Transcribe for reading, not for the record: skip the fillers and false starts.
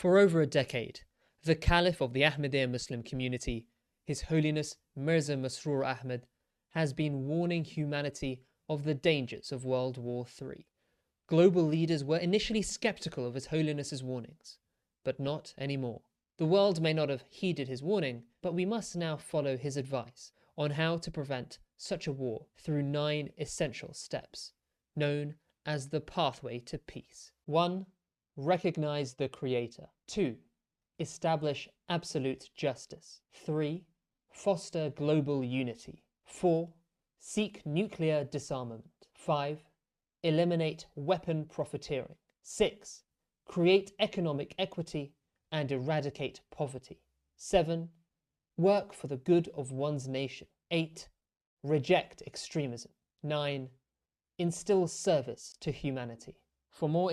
For over a decade, the Caliph of the Ahmadiyya Muslim community, His Holiness Mirza Masroor Ahmad, has been warning humanity of the dangers of World War III. Global leaders were initially skeptical of His Holiness's warnings, but not anymore. The world may not have heeded his warning, but we must now follow his advice on how to prevent such a war through 9 essential steps, known as the pathway to peace. 1. Recognize the Creator. 2. Establish absolute justice. 3. Foster global unity. 4. Seek nuclear disarmament. 5. Eliminate weapon profiteering. 6. Create economic equity and eradicate poverty. 7. Work for the good of one's nation. 8. Reject extremism. 9. Instill service to humanity. For more